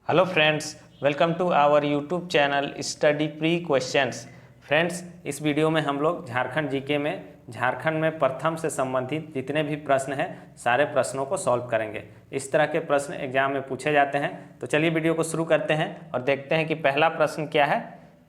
Hello friends, welcome to our YouTube channel study pre questions. Friends, इस video में हम लोग झारखंड जीके में झारखंड में प्रथम से संबंधित जितने भी प्रश्न हैं सारे प्रश्नों को सॉल्व करेंगे। इस तरह के प्रश्न एग्जाम में पूछे जाते हैं। तो चलिए वीडियो को शुरू करते हैं और देखते हैं कि पहला प्रश्न क्या है।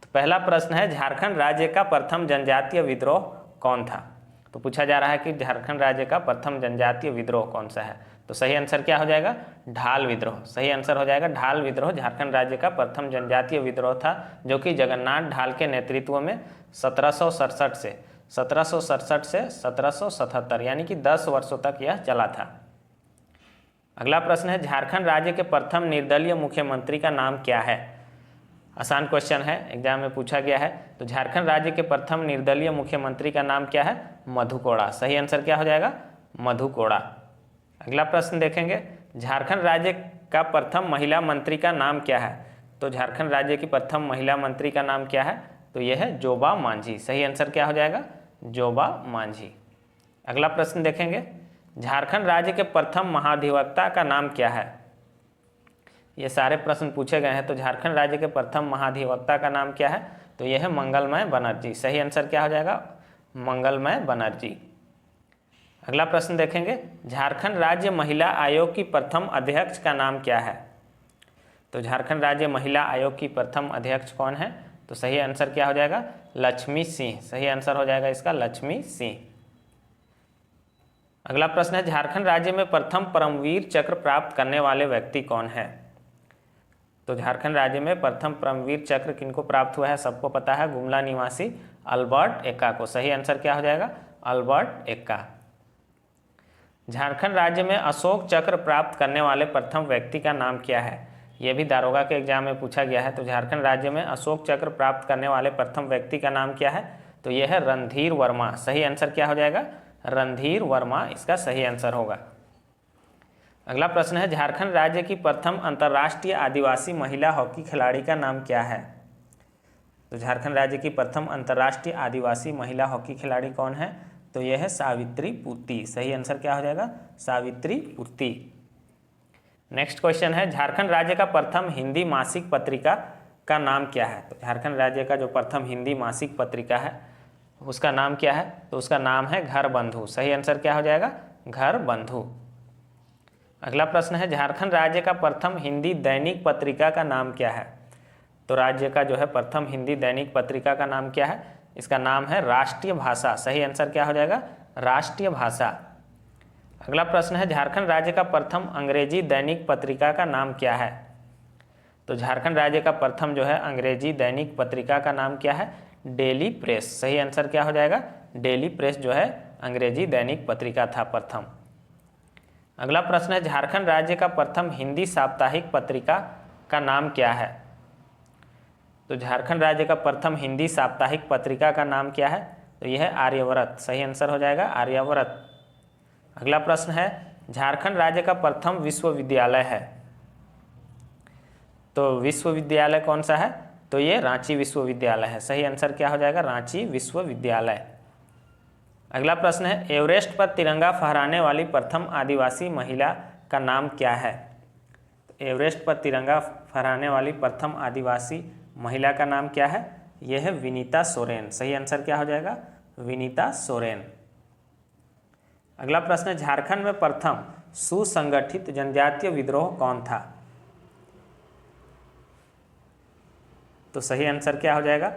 तो पहला प्रश्न है, झारखंड राज्य का प्रथम जनजातीय विद्रोह कौन था। तो पूछा जा रहा है कि झारखंड राज्य का प्रथम जनजातीय विद्रोह कौन सा है। तो सही आंसर क्या हो जाएगा, ढाल विद्रोह। सही आंसर हो जाएगा ढाल विद्रोह। झारखंड राज्य का प्रथम जनजातीय विद्रोह था, जो कि जगन्नाथ ढाल के नेतृत्व में 1767 से 1777 यानी कि 10 वर्षों तक यह चला था। अगला प्रश्न है, झारखंड राज्य के प्रथम निर्दलीय मुख्यमंत्री का नाम क्या है। आसान क्वेश्चन है, एग्जाम में पूछा गया है। तो झारखंड राज्य के प्रथम निर्दलीय मुख्यमंत्री का नाम क्या है, मधु कोड़ा। सही आंसर क्या हो जाएगा, मधु कोड़ा। अगला प्रश्न देखेंगे, झारखंड राज्य का प्रथम महिला मंत्री का नाम क्या है। तो झारखंड राज्य की प्रथम महिला मंत्री का नाम क्या है, तो यह है जोबा मांझी। सही आंसर क्या हो जाएगा, जोबा मांझी। अगला प्रश्न देखेंगे, झारखंड राज्य के प्रथम महाधिवक्ता का नाम क्या है। ये सारे प्रश्न पूछे गए हैं। तो झारखंड राज्य के प्रथम महाधिवक्ता का नाम क्या है, तो यह है मंगलमय बनर्जी। सही आंसर क्या हो जाएगा, मंगलमय बनर्जी। अगला प्रश्न देखेंगे, झारखंड राज्य महिला आयोग की प्रथम अध्यक्ष का नाम क्या है। तो झारखंड राज्य महिला आयोग की प्रथम अध्यक्ष कौन है, तो सही आंसर क्या हो जाएगा, लक्ष्मी सिंह। सही आंसर हो जाएगा इसका लक्ष्मी सिंह। अगला प्रश्न है, झारखंड राज्य में प्रथम परमवीर चक्र प्राप्त करने वाले व्यक्ति कौन है। तो झारखंड राज्य में प्रथम परमवीर चक्र किनको प्राप्त हुआ है, सबको पता है, गुमला निवासी अल्बर्ट एक्का को। सही आंसर क्या हो जाएगा, अल्बर्ट एक्का। झारखंड राज्य में अशोक चक्र प्राप्त करने वाले प्रथम व्यक्ति का नाम क्या है। यह भी दारोगा के एग्जाम में पूछा गया है। तो झारखंड राज्य में अशोक चक्र प्राप्त करने वाले प्रथम व्यक्ति का नाम क्या है, तो यह है रणधीर वर्मा। सही आंसर क्या हो जाएगा, रणधीर वर्मा इसका सही आंसर होगा। अगला प्रश्न है, झारखंड राज्य की प्रथम अंतर्राष्ट्रीय आदिवासी महिला हॉकी खिलाड़ी का नाम क्या है। तो झारखंड राज्य की प्रथम अंतर्राष्ट्रीय आदिवासी महिला हॉकी खिलाड़ी कौन है, तो यह है सावित्री पूर्ति। सही आंसर क्या हो जाएगा, सावित्री पूर्ति। नेक्स्ट क्वेश्चन है, झारखंड राज्य का प्रथम हिंदी मासिक पत्रिका का नाम क्या है। तो झारखंड राज्य का जो प्रथम हिंदी मासिक पत्रिका है उसका नाम क्या है, तो उसका नाम है घर बंधु। सही आंसर क्या हो जाएगा, घर बंधु। अगला प्रश्न है, झारखंड राज्य का प्रथम हिंदी दैनिक पत्रिका का नाम क्या है। तो राज्य का जो है प्रथम हिंदी दैनिक पत्रिका का नाम क्या है, इसका नाम है राष्ट्रीय भाषा। सही आंसर क्या हो जाएगा, राष्ट्रीय भाषा। अगला प्रश्न है, झारखंड राज्य का प्रथम अंग्रेजी दैनिक पत्रिका का नाम क्या है। तो झारखंड राज्य का प्रथम जो है अंग्रेजी दैनिक पत्रिका का नाम क्या है, डेली प्रेस। सही आंसर क्या हो जाएगा, डेली प्रेस जो है अंग्रेजी दैनिक पत्रिका था प्रथम। अगला प्रश्न है, झारखंड राज्य का प्रथम हिंदी साप्ताहिक पत्रिका का नाम क्या है। तो झारखंड राज्य का प्रथम हिंदी साप्ताहिक पत्रिका का नाम क्या है, तो यह है आर्यव्रत। सही आंसर हो जाएगा आर्यव्रत। अगला प्रश्न है, झारखंड राज्य का प्रथम विश्वविद्यालय है। तो विश्वविद्यालय कौन सा है, तो ये रांची विश्वविद्यालय है। सही आंसर क्या हो जाएगा, रांची विश्वविद्यालय। अगला प्रश्न है, एवरेस्ट पर तिरंगा फहराने वाली प्रथम आदिवासी महिला का नाम क्या है। एवरेस्ट पर तिरंगा फहराने वाली प्रथम आदिवासी महिला का नाम क्या है, यह है विनीता सोरेन। सही आंसर क्या हो जाएगा, विनीता सोरेन। अगला प्रश्न है, झारखंड में प्रथम सुसंगठित जनजातीय विद्रोह कौन था। तो सही आंसर क्या हो जाएगा,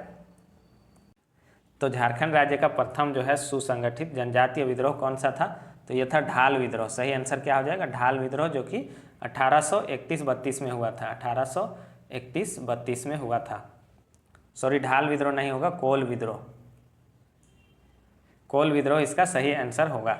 तो झारखंड राज्य का प्रथम जो है सुसंगठित जनजातीय विद्रोह कौन सा था, तो यह था ढाल विद्रोह। सही आंसर क्या हो जाएगा, ढाल विद्रोह, जो कि 1831-32 में हुआ था। 1831-32 में हुआ था। सॉरी, ढाल विद्रोह नहीं होगा, कोल विद्रोह। कोल विद्रोह इसका सही आंसर होगा।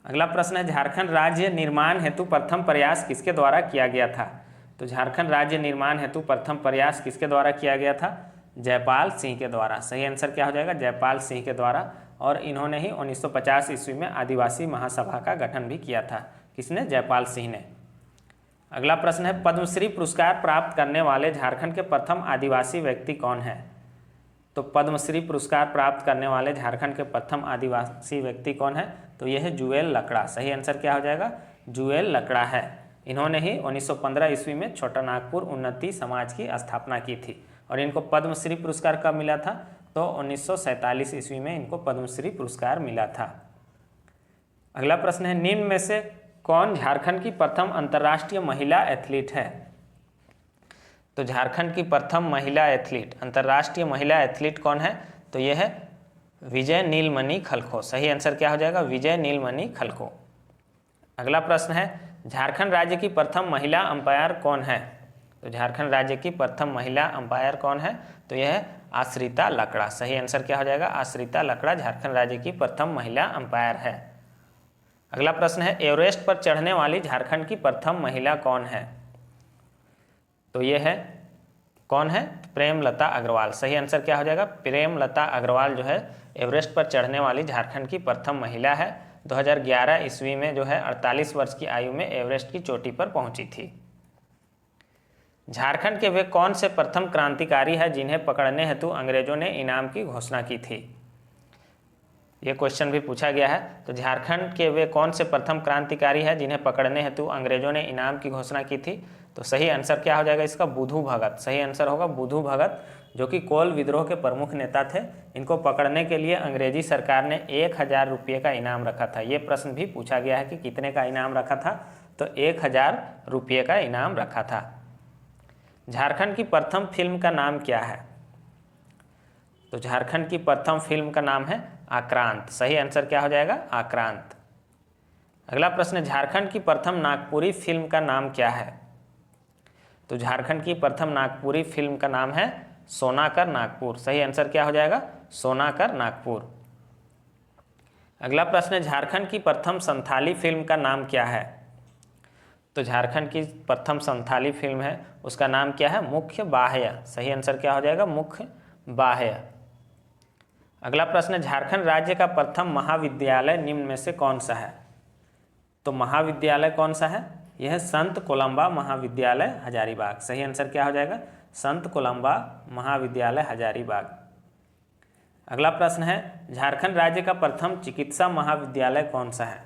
अगला प्रश्न है, झारखंड राज्य निर्माण हेतु प्रथम प्रयास किसके द्वारा किया गया था। तो झारखंड राज्य निर्माण हेतु प्रथम प्रयास किसके द्वारा किया गया था, जयपाल सिंह के द्वारा। सही आंसर क्या हो जाएगा, जयपाल सिंह के द्वारा। और इन्होंने ही 1950 ईस्वी में आदिवासी महासभा का गठन भी किया था। किसने, जयपाल सिंह ने। अगला प्रश्न है, पद्मश्री पुरस्कार प्राप्त करने वाले झारखंड के प्रथम आदिवासी व्यक्ति कौन है। तो पद्मश्री पुरस्कार प्राप्त करने वाले झारखंड के प्रथम आदिवासी व्यक्ति कौन है, तो यह है जुएल लकड़ा। सही आंसर क्या हो जाएगा, जुएल लकड़ा है। इन्होंने ही 1915 ईस्वी में छोटा नागपुर उन्नति समाज की स्थापना की थी। और इनको पद्मश्री पुरस्कार कब मिला था? तो 1947 ईस्वी में इनको पद्मश्री पुरस्कार मिला था। अगला प्रश्न है, निम्न में से कौन झारखंड की प्रथम अंतर्राष्ट्रीय महिला एथलीट है? तो झारखंड की प्रथम महिला एथलीट, अंतर्राष्ट्रीय महिला एथलीट कौन है? तो यह है विजय नीलमणि खलखो। सही आंसर क्या हो जाएगा? विजय नीलमणि खलखो। अगला प्रश्न है, झारखंड राज्य की प्रथम महिला अंपायर कौन है? तो झारखंड राज्य की प्रथम महिला अंपायर कौन है? तो यह है आश्रिता लकड़ा। सही आंसर क्या हो जाएगा? आश्रिता लकड़ा झारखंड राज्य की प्रथम महिला अंपायर है। अगला प्रश्न है, एवरेस्ट पर चढ़ने वाली झारखंड की प्रथम महिला कौन है? तो यह है, कौन है? प्रेमलता अग्रवाल। सही आंसर क्या हो जाएगा? प्रेमलता अग्रवाल जो है एवरेस्ट पर चढ़ने वाली झारखंड की प्रथम महिला है। 2011 ईस्वी में जो है 48 वर्ष की आयु में एवरेस्ट की चोटी पर पहुंची थी। झारखंड के वे कौन से प्रथम क्रांतिकारी हैं जिन्हें पकड़ने हेतु अंग्रेजों ने इनाम की घोषणा की थी? ये क्वेश्चन भी पूछा गया है। तो झारखंड के वे कौन से प्रथम क्रांतिकारी हैं जिन्हें पकड़ने हेतु अंग्रेजों ने इनाम की घोषणा की थी? तो सही आंसर क्या हो जाएगा इसका? बुधू भगत। सही आंसर होगा बुधू भगत, जो कि कोल विद्रोह के प्रमुख नेता थे। इनको पकड़ने के लिए अंग्रेजी सरकार ने 1000 रुपये का इनाम रखा था। ये प्रश्न भी पूछा गया है कि कितने का इनाम रखा था? तो 1000 रुपये का इनाम रखा था। झारखंड की प्रथम फिल्म का नाम क्या है? तो झारखंड की प्रथम फिल्म का नाम है आक्रांत। सही आंसर क्या हो जाएगा? आक्रांत। अगला प्रश्न, झारखंड की प्रथम नागपुरी फिल्म का नाम क्या है? तो झारखंड की प्रथम नागपुरी फिल्म का नाम है सोनाकर नागपुर। सही आंसर क्या हो जाएगा? सोनाकर नागपुर। अगला प्रश्न है, झारखंड की प्रथम संथाली फिल्म का नाम क्या है? तो झारखंड की प्रथम संथाली फिल्म है, उसका नाम क्या है? मुख्य बाह्य। सही आंसर क्या हो जाएगा? मुख्य बाह्य। अगला प्रश्न है, झारखंड राज्य का प्रथम महाविद्यालय निम्न में से कौन सा है? तो महाविद्यालय कौन सा है? यह है संत कोलंबा महाविद्यालय हजारीबाग। सही आंसर क्या हो जाएगा? संत कोलंबा महाविद्यालय हजारीबाग। अगला प्रश्न है, झारखंड राज्य का प्रथम चिकित्सा महाविद्यालय कौन सा है?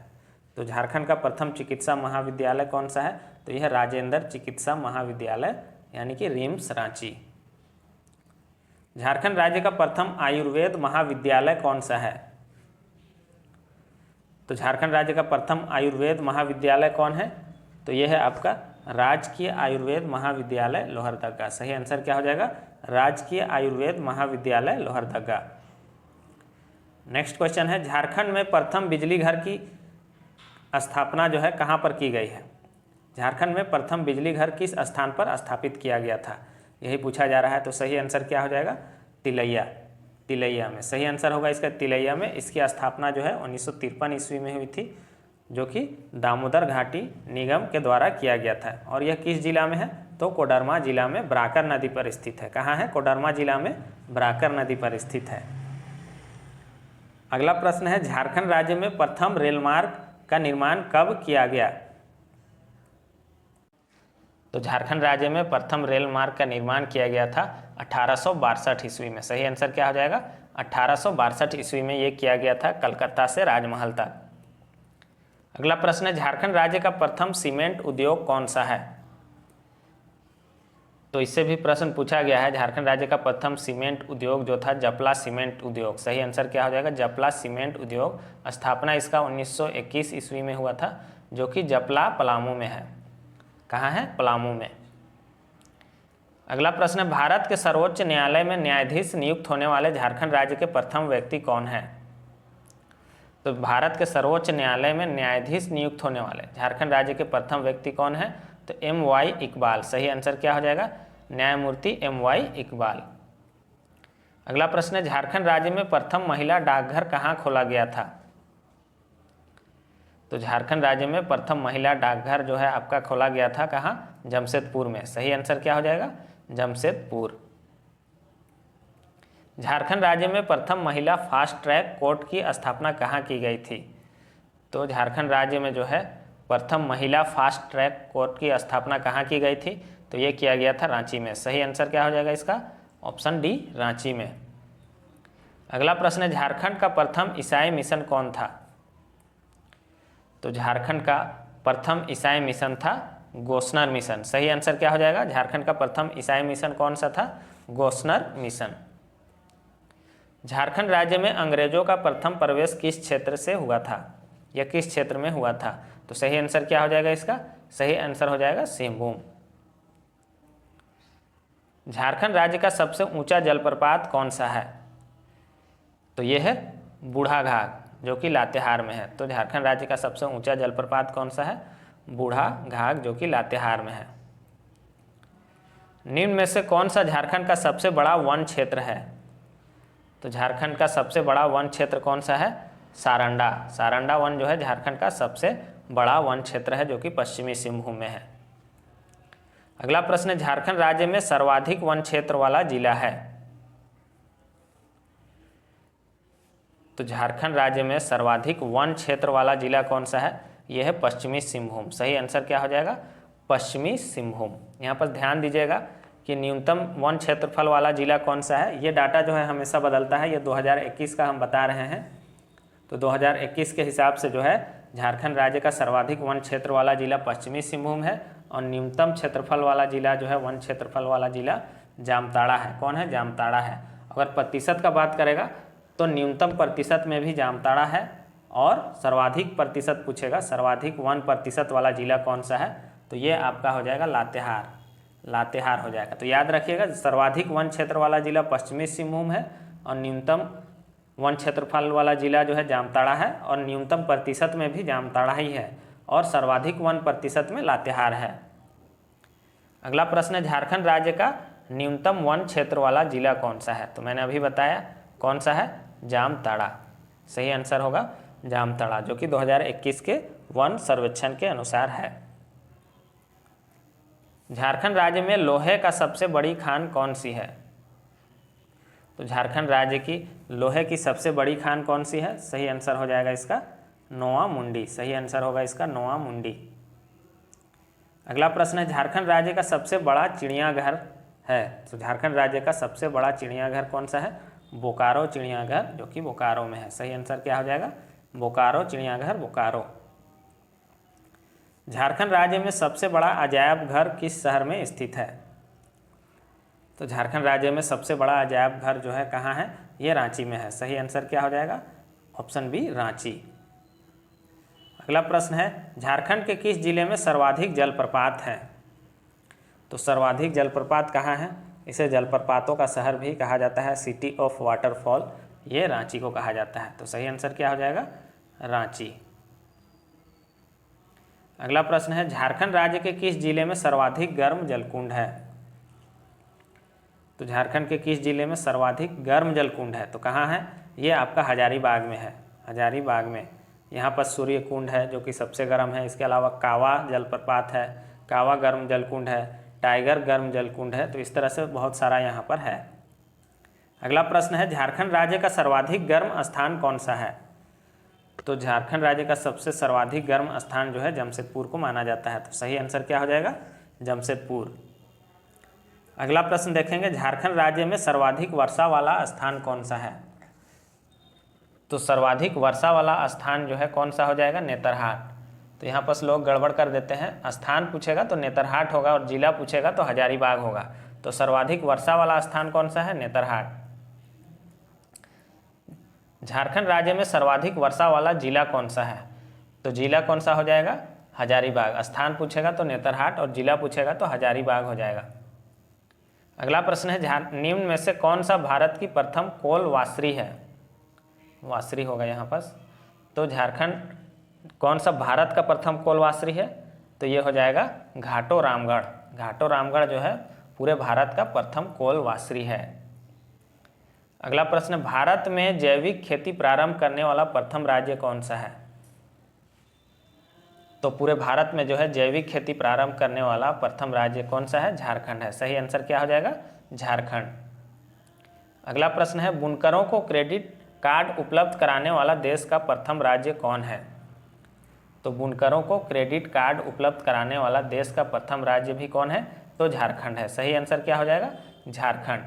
तो झारखंड का प्रथम चिकित्सा महाविद्यालय कौन सा है? तो यह राजेंद्र चिकित्सा महाविद्यालय यानी कि रिम्स रांची। झारखंड राज्य का प्रथम आयुर्वेद महाविद्यालय कौन सा है? तो झारखंड राज्य का प्रथम आयुर्वेद महाविद्यालय कौन है? तो यह है आपका राजकीय आयुर्वेद महाविद्यालय लोहरदगा। सही आंसर क्या हो जाएगा? राजकीय आयुर्वेद महाविद्यालय लोहरदगा। नेक्स्ट क्वेश्चन है, झारखंड में प्रथम बिजली घर की स्थापना जो है कहाँ पर की गई है? झारखंड में प्रथम बिजली घर किस स्थान पर स्थापित किया गया था? यही पूछा जा रहा है। तो सही आंसर क्या हो जाएगा? तिलैया। तिलैया में सही आंसर होगा इसका, तिलैया में। इसकी स्थापना जो है 1953 ईस्वी में हुई थी, जो कि दामोदर घाटी निगम के द्वारा किया गया था। और यह किस जिला में है? तो कोडरमा जिला में बराकर नदी पर स्थित है। कहाँ है? कोडरमा जिला में बराकर नदी पर स्थित है। अगला प्रश्न है, झारखंड राज्य में प्रथम रेल मार्ग का निर्माण कब किया गया? तो झारखंड राज्य में प्रथम रेल मार्ग का निर्माण किया गया था 1862 ईस्वी में। सही आंसर क्या हो जाएगा? 1862 ईस्वी में ये किया गया था, कलकत्ता से राजमहल तक। अगला प्रश्न है, झारखंड राज्य का प्रथम सीमेंट उद्योग कौन सा है? तो इससे भी प्रश्न पूछा गया है। झारखंड राज्य का प्रथम सीमेंट उद्योग जो था जपला सीमेंट उद्योग। सही आंसर क्या हो जाएगा? जपला सीमेंट उद्योग। स्थापना इसका 1921 ईस्वी में हुआ था, जो कि जपला पलामू में है। कहाँ है? पलामू में। अगला प्रश्न है, भारत के सर्वोच्च न्यायालय में न्यायाधीश नियुक्त होने वाले झारखंड राज्य के प्रथम व्यक्ति कौन है? तो भारत के सर्वोच्च न्यायालय में न्यायाधीश नियुक्त होने वाले झारखंड राज्य के प्रथम व्यक्ति कौन है? तो M.Y. इकबाल। सही आंसर क्या हो जाएगा? न्यायमूर्ति M.Y. इकबाल। अगला प्रश्न है, झारखंड राज्य में प्रथम महिला डाकघर कहाँ खोला गया था? तो झारखंड राज्य में प्रथम महिला डाकघर जो है आपका खोला गया था कहाँ? जमशेदपुर में। सही आंसर क्या हो जाएगा? जमशेदपुर। झारखंड राज्य में प्रथम महिला फास्ट ट्रैक कोर्ट की स्थापना कहाँ की गई थी? तो झारखंड राज्य में जो है प्रथम महिला फास्ट ट्रैक कोर्ट की स्थापना कहाँ की गई थी? तो ये किया गया था रांची में। सही आंसर क्या हो जाएगा इसका? ऑप्शन डी, रांची में। अगला प्रश्न है, झारखंड का प्रथम ईसाई मिशन कौन था? तो झारखंड का प्रथम ईसाई मिशन था गोस्नर मिशन। सही आंसर क्या हो जाएगा? झारखंड का प्रथम ईसाई मिशन कौन सा था? Gossner mission. झारखंड राज्य में अंग्रेजों का प्रथम प्रवेश किस क्षेत्र से हुआ था या किस क्षेत्र में हुआ था? तो सही आंसर क्या हो जाएगा इसका? सही आंसर हो जाएगा सिंहभूम। झारखंड राज्य का सबसे ऊंचा जलप्रपात कौन सा है? तो यह है बूढ़ा घाघ जो कि लातेहार में है। तो झारखंड राज्य का सबसे ऊंचा जलप्रपात कौन सा है? बूढ़ा घाघ जो कि लातेहार में है। निम्न में से कौन सा झारखंड का सबसे बड़ा वन क्षेत्र है? तो झारखंड का सबसे बड़ा वन क्षेत्र कौन सा है? सारंडा। सारंडा वन जो है झारखंड का सबसे बड़ा वन क्षेत्र है जो कि पश्चिमी सिंहभूम में है। अगला प्रश्न है, झारखंड राज्य में सर्वाधिक वन क्षेत्र वाला जिला है? तो झारखंड राज्य में सर्वाधिक वन क्षेत्र वाला जिला कौन सा है? यह है पश्चिमी सिंहभूम। सही आंसर क्या हो जाएगा? पश्चिमी सिंहभूम। यहाँ पर ध्यान दीजिएगा कि न्यूनतम वन क्षेत्रफल वाला जिला कौन सा है। ये डाटा जो है हमेशा बदलता है, ये 2021 का हम बता रहे हैं। तो 2021 के हिसाब से जो है झारखंड राज्य का सर्वाधिक वन क्षेत्र वाला जिला पश्चिमी सिंहभूम है और न्यूनतम क्षेत्रफल वाला जिला जो है वन क्षेत्रफल वाला जिला जामताड़ा है। कौन है? जामताड़ा है। अगर प्रतिशत का बात करेगा तो न्यूनतम प्रतिशत में भी जामताड़ा है और सर्वाधिक प्रतिशत पूछेगा, सर्वाधिक 1% वाला जिला कौन सा है? तो ये आपका हो जाएगा लातेहार। लातेहार हो जाएगा। तो याद रखिएगा सर्वाधिक वन क्षेत्र वाला जिला पश्चिमी सिंहभूम है और न्यूनतम वन क्षेत्रफल वाला जिला जो है जामताड़ा है और न्यूनतम प्रतिशत में भी जामताड़ा ही है और सर्वाधिक 1% में लातेहार है। अगला प्रश्न है, झारखंड राज्य का न्यूनतम वन क्षेत्र वाला जिला कौन सा है? तो मैंने अभी बताया कौन सा है? जामताड़ा। सही आंसर होगा जामताड़ा जो कि 2021 के वन सर्वेक्षण के अनुसार है। झारखंड राज्य में लोहे का सबसे बड़ी खान कौन सी है? तो झारखंड राज्य की लोहे की सबसे बड़ी खान कौन सी है? सही आंसर हो जाएगा इसका नोआ मुंडी। सही आंसर होगा इसका नोआ मुंडी। अगला प्रश्न है, झारखंड राज्य का सबसे बड़ा चिड़ियाघर है? तो झारखंड राज्य का सबसे बड़ा चिड़ियाघर कौन सा है? बोकारो चिड़ियाघर जो कि बोकारो में है। सही आंसर क्या हो जाएगा? बोकारो चिड़ियाघर, बोकारो। झारखंड राज्य में सबसे बड़ा अजायब घर किस शहर में स्थित है? तो झारखंड राज्य में सबसे बड़ा अजायब घर जो है कहाँ है? ये रांची में है। सही आंसर क्या हो जाएगा? Option B Ranchi. अगला प्रश्न है, झारखंड के किस जिले में सर्वाधिक जलप्रपात हैं? तो सर्वाधिक जलप्रपात कहाँ है? इसे जलप्रपातों का शहर भी कहा जाता है, सिटी ऑफ वाटरफॉल। ये रांची को कहा जाता है। तो सही आंसर क्या हो जाएगा? रांची। अगला प्रश्न है, झारखंड राज्य के किस जिले में सर्वाधिक गर्म जलकुंड है? तो झारखंड के किस जिले में सर्वाधिक गर्म जलकुंड है? तो कहाँ है? ये आपका हजारीबाग में है। हजारीबाग में यहाँ पर सूर्य कुंड है जो कि सबसे गर्म है। इसके अलावा कावा जलप्रपात है, कावा गर्म जलकुंड है, टाइगर गर्म जलकुंड है। तो इस तरह से बहुत सारा यहाँ पर है। अगला प्रश्न है, झारखंड राज्य का सर्वाधिक गर्म स्थान कौन सा है? तो झारखंड राज्य का सबसे सर्वाधिक गर्म स्थान जो है जमशेदपुर को माना जाता है। तो सही आंसर क्या हो जाएगा? जमशेदपुर। अगला प्रश्न देखेंगे, झारखंड राज्य में सर्वाधिक वर्षा वाला स्थान कौन सा है? तो सर्वाधिक वर्षा वाला स्थान जो है कौन सा हो जाएगा? नेतरहाट। तो यहाँ पर लोग गड़बड़ कर देते हैं, स्थान पूछेगा तो नेतरहाट होगा और जिला पूछेगा तो हजारीबाग होगा। तो सर्वाधिक वर्षा वाला स्थान कौन सा है? नेतरहाट। झारखंड राज्य में सर्वाधिक वर्षा वाला जिला कौन सा है? तो जिला कौन सा हो जाएगा? हजारीबाग। स्थान पूछेगा तो नेतरहाट और जिला पूछेगा तो हजारीबाग हो जाएगा। अगला प्रश्न है, निम्न में से कौन सा भारत की प्रथम कोल वासरी है? वासरी होगा यहाँ पर। तो झारखंड कौन सा भारत का प्रथम कोल वासरी है? तो ये हो जाएगा घाटो रामगढ़। घाटो रामगढ़ जो है पूरे भारत का प्रथम कोल वासरी है। अगला प्रश्न, भारत में जैविक खेती प्रारंभ करने वाला प्रथम राज्य कौन सा है? तो पूरे भारत में जो है जैविक खेती प्रारंभ करने वाला प्रथम राज्य कौन सा है? झारखंड है। सही आंसर क्या हो जाएगा? झारखंड। अगला प्रश्न है, बुनकरों को क्रेडिट कार्ड उपलब्ध कराने वाला देश का प्रथम राज्य कौन है? तो बुनकरों को क्रेडिट कार्ड उपलब्ध कराने वाला देश का प्रथम राज्य भी कौन है? तो झारखंड है। सही आंसर क्या हो जाएगा? झारखंड।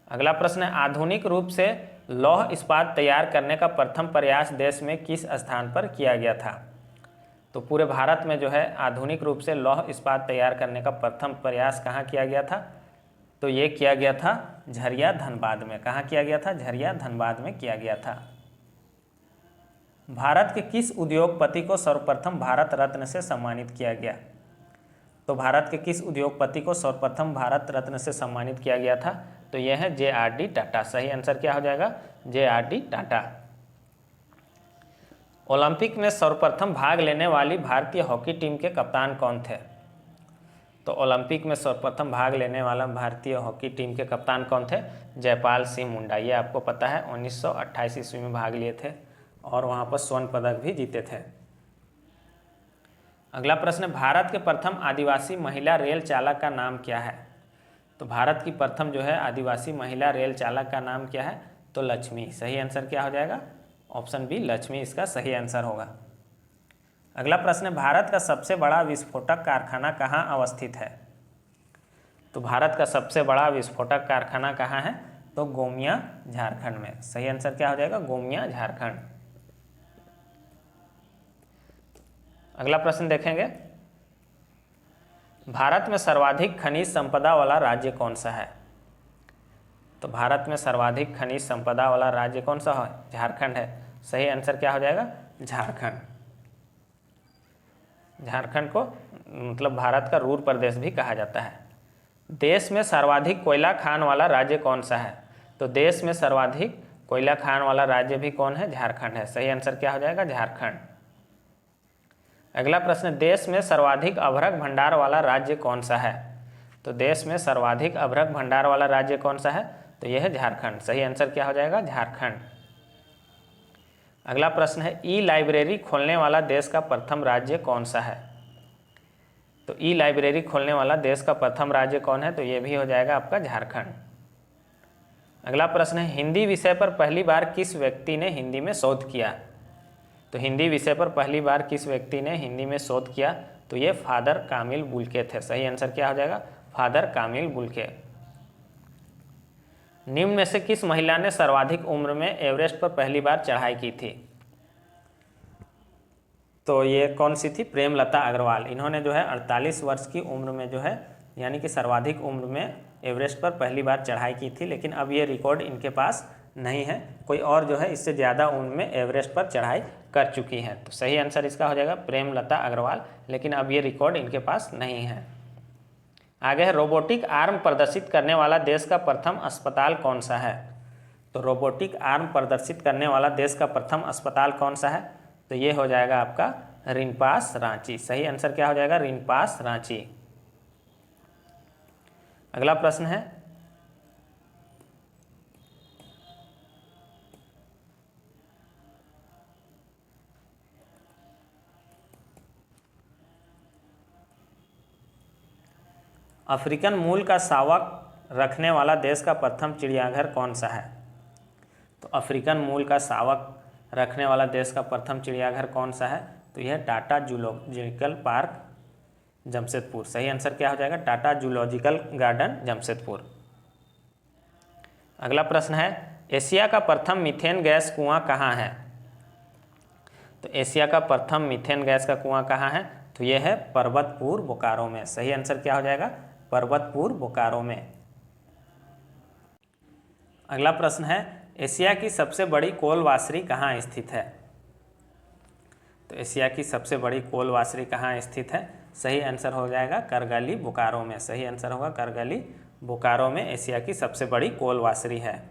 अगला प्रश्न है, आधुनिक रूप से लौह इस्पात तैयार करने का प्रथम प्रयास देश में किस स्थान पर किया गया था? तो पूरे भारत में जो है आधुनिक रूप से लौह इस्पात तैयार करने का प्रथम प्रयास कहाँ किया गया था? तो ये किया गया था झरिया धनबाद में। कहाँ किया गया था? झरिया धनबाद में किया गया था। भारत के किस उद्योगपति को सर्वप्रथम भारत रत्न से सम्मानित किया गया? तो भारत के किस उद्योगपति को सर्वप्रथम भारत रत्न से सम्मानित किया गया था? तो यह है JRD टाटा। सही आंसर क्या हो जाएगा? JRD टाटा। ओलंपिक में सर्वप्रथम भाग लेने वाली भारतीय हॉकी टीम के कप्तान कौन थे? तो ओलंपिक में सर्वप्रथम भाग लेने वाला भारतीय हॉकी टीम के कप्तान कौन थे? जयपाल सिंह मुंडा। ये आपको पता है 1928 ईस्वी में भाग लिए थे और वहाँ पर स्वर्ण पदक भी जीते थे। अगला प्रश्न, भारत के प्रथम आदिवासी महिला रेल चालक का नाम क्या है? तो भारत की प्रथम जो है आदिवासी महिला रेल चालक का नाम क्या है? तो लक्ष्मी। सही आंसर क्या हो जाएगा? ऑप्शन बी लक्ष्मी इसका सही आंसर होगा। अगला प्रश्न, भारत का सबसे बड़ा विस्फोटक कारखाना कहाँ अवस्थित है? तो भारत का सबसे बड़ा विस्फोटक कारखाना कहाँ है? तो गोमिया झारखंड में। सही आंसर क्या हो जाएगा? गोमिया झारखंड। अगला प्रश्न देखेंगे, भारत में सर्वाधिक खनिज संपदा वाला राज्य कौन सा है? तो भारत में सर्वाधिक खनिज संपदा वाला राज्य कौन सा है? झारखंड है। सही आंसर क्या हो जाएगा? झारखंड। झारखंड को मतलब भारत का रूर प्रदेश भी कहा जाता है। देश में सर्वाधिक कोयला खान वाला राज्य कौन सा है? तो देश में सर्वाधिक कोयला खान वाला राज्य भी कौन है? झारखंड है। सही आंसर क्या हो जाएगा? झारखंड। अगला प्रश्न, देश में सर्वाधिक अभ्रक भंडार वाला राज्य कौन सा है? तो देश में सर्वाधिक अभ्रक भंडार वाला राज्य कौन सा है? तो यह है झारखंड। सही आंसर क्या हो जाएगा? झारखंड। अगला प्रश्न है, ई लाइब्रेरी खोलने वाला देश का प्रथम राज्य कौन सा है? तो ई लाइब्रेरी खोलने वाला देश का प्रथम राज्य कौन है? तो यह भी हो जाएगा आपका झारखंड। अगला प्रश्न है, हिंदी विषय पर पहली बार किस व्यक्ति ने हिंदी में शोध किया? तो हिंदी विषय पर पहली बार किस व्यक्ति ने हिंदी में शोध किया? तो ये फादर कामिल बुल्के थे। सही आंसर क्या हो जाएगा? फादर कामिल बुल्के। निम्न में से किस महिला ने सर्वाधिक उम्र में एवरेस्ट पर पहली बार चढ़ाई की थी? तो ये कौन सी थी? प्रेमलता अग्रवाल। इन्होंने जो है 48 वर्ष की उम्र में जो है यानी कि सर्वाधिक उम्र में एवरेस्ट पर पहली बार चढ़ाई की थी, लेकिन अब ये रिकॉर्ड इनके पास नहीं है। कोई और जो है इससे ज़्यादा उम्र में एवरेस्ट पर चढ़ाई कर चुकी हैं। तो सही आंसर इसका हो जाएगा प्रेमलता अग्रवाल, लेकिन अब ये रिकॉर्ड इनके पास नहीं है। आगे है, रोबोटिक आर्म प्रदर्शित करने वाला देश का प्रथम अस्पताल कौन सा है? तो रोबोटिक आर्म प्रदर्शित करने वाला देश का प्रथम अस्पताल कौन सा है? तो ये हो जाएगा आपका रिनपास रांची। सही आंसर क्या हो जाएगा? रिनपास रांची। अगला प्रश्न है, अफ्रीकन मूल का शावक रखने वाला देश का प्रथम चिड़ियाघर कौन सा है? तो अफ्रीकन मूल का शावक रखने वाला देश का प्रथम चिड़ियाघर कौन सा है? तो यह टाटा जूलॉजिकल पार्क जमशेदपुर। सही आंसर क्या हो जाएगा? Tata zoological garden Jamshedpur. अगला प्रश्न है, एशिया का प्रथम मीथेन गैस कुआं कहाँ है? तो एशिया का प्रथम मीथेन गैस का कुआं कहाँ है? तो यह है पर्वतपुर बोकारो में। सही आंसर क्या हो जाएगा? पर्वतपुर बोकारो में। अगला प्रश्न है, एशिया की सबसे बड़ी कोल वाशरी कहाँ स्थित है? तो एशिया की सबसे बड़ी कोल वाशरी कहाँ स्थित है? सही आंसर हो जाएगा करगली बोकारो में। सही आंसर होगा करगली बोकारो में एशिया की सबसे बड़ी कोल वाशरी है।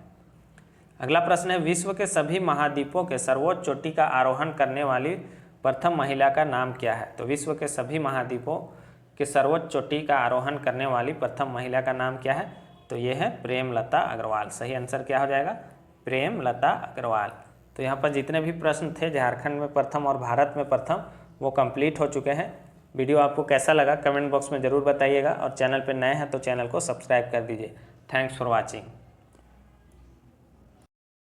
अगला प्रश्न है, विश्व के सभी महाद्वीपों के सर्वोच्च चोटी का आरोहण करने वाली प्रथम महिला का नाम क्या है? तो विश्व के सभी महाद्वीपों के सर्वोच्च चोटी का आरोहण करने वाली प्रथम महिला का नाम क्या है? तो ये है प्रेमलता अग्रवाल। सही आंसर क्या हो जाएगा? प्रेमलता अग्रवाल। तो यहाँ पर जितने भी प्रश्न थे झारखंड में प्रथम और भारत में प्रथम वो कंप्लीट हो चुके हैं। वीडियो आपको कैसा लगा कमेंट बॉक्स में ज़रूर बताइएगा और चैनल पर नए हैं तो चैनल को सब्सक्राइब कर दीजिए। Thanks for watching.